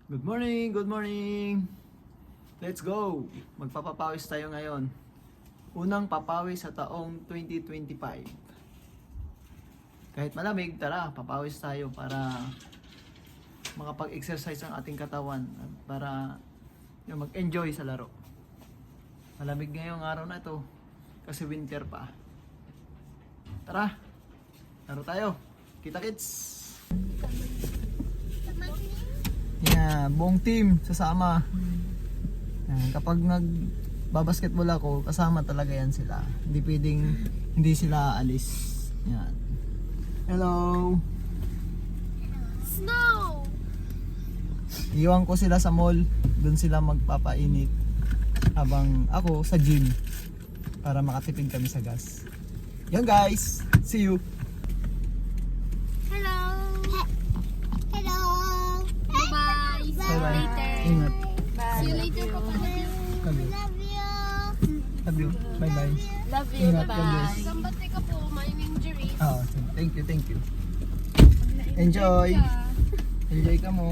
Good morning, good morning. Let's go. Magpapapawis tayo ngayon. Unang papawis sa taong 2025. Kahit malamig, tara, papawis tayo para makapag-exercise ang ating katawan at para mag-enjoy sa laro. Malamig ngayong araw na ito kasi winter pa. Tara, laro tayo. Kita-kits! Yeah, buong team sasama. Yan, kapag nagbabasketball ako, kasama talaga yan sila. Hindi pwedeng hindi sila aalis. Yan. Hello. Snow. Iwan ko sila sa mall. Doon sila magpapainit. Habang ako sa gym. Para makatipid kami sa gas. Yan guys. See you. Hello. Hello. Bye-bye. See you Bye-bye. later. Ingat. See you later, Papa. Love you. Love you. Bye-bye. Love you. Ingat, God bless. Bye-bye. Sambate ka po. May injury. Oh, thank you, thank you. Enjoy. Enjoy ka mo.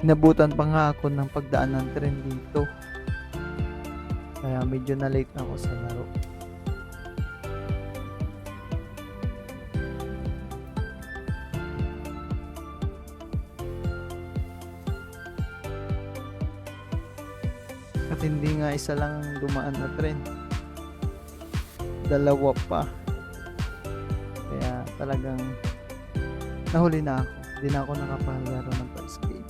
Inabutan pa nga ako ng pagdaan ng tren dito. Kaya medyo na late na ako sa laro. At hindi nga isa lang dumaan na tren. Dalawa pa. Kaya talagang nahuli na ako. Hindi na ako nakapaglaro ng first game.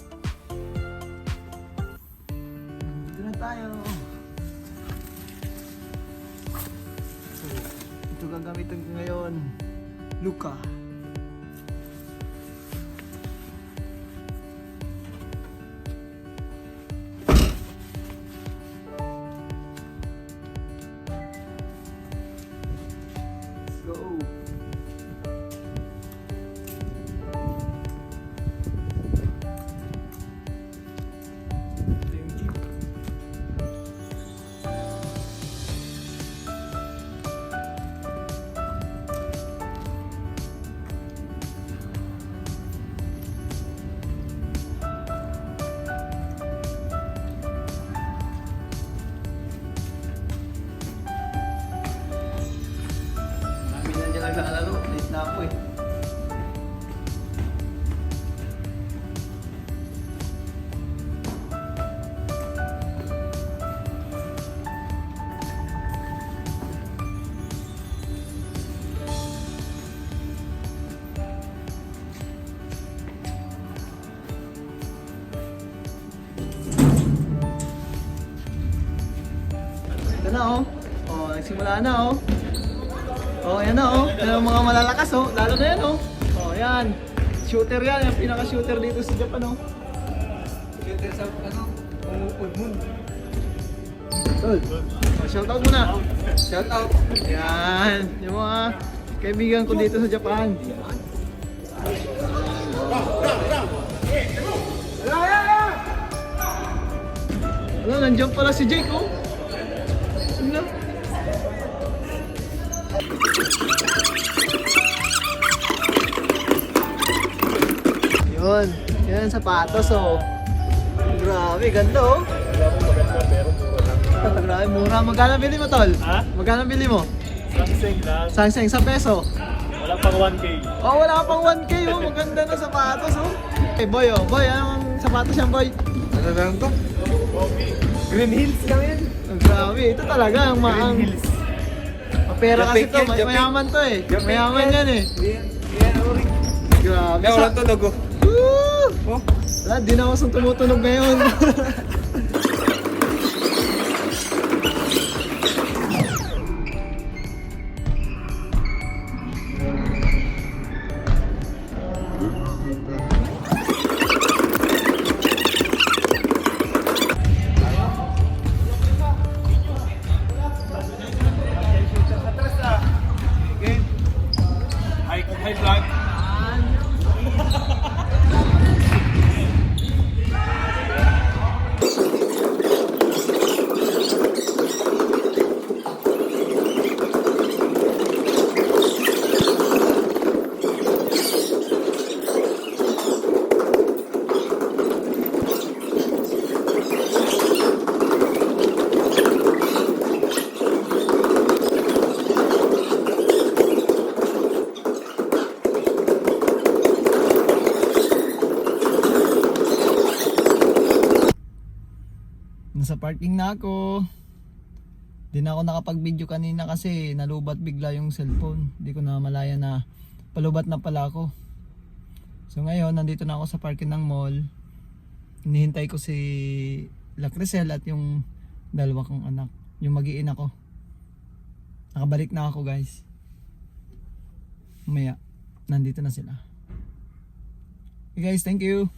Dito na tayo. So, ito gagamitin ko ngayon. Luka. Let's go. Naglalaro, late na ako eh. Ito na oh. Oh, nagsimula na oh. Oh, yan na oh. Yan ang mga malalakas oh. Lalo na yan oh. Oh, yan. Shooter yan. Yung pinaka-shooter dito sa Japan oh. Shooter sa ano? Umupod mo. Tol. Oh, shoutout muna. Shoutout. Yan. Yung mga kaibigan ko dito sa Japan. Ano, nandiyan pala si Jake oh. Ano? Yun, yan sapatos oh. Grabe, ganda oh. Grabe, mura. Magkano bili mo tol? Ha? Magkano bili mo? Samsung lang. Sangseng sa peso. Wala pang 1K. Oh, wala ka pang 1K oh. Maganda na sapatos oh. Hey boy oh, boy, anong sapatos yan boy? Ano lang to? Green Hills kami yan. Oh, grabe, ito talaga ang maang. Green Hills. Pera kasi to, Japik yan, mayaman to eh. Japik Mayaman yan eh. Yan, ori. Grabe. Yan, walang tunog oh. Woo! Oh. Wala, di na ako tumutunog ngayon. Naka-parking na ako. Di na ako nakapag-video kanina kasi nalubat bigla yung cellphone. Di ko na malaya na palubat na pala ako. So ngayon, nandito na ako sa parking ng mall. Hinihintay ko si Lacrisel at yung dalawa kong anak. Yung mag-iina ko. Nakabalik na ako guys. Mamaya, nandito na sila. Okay guys, thank you.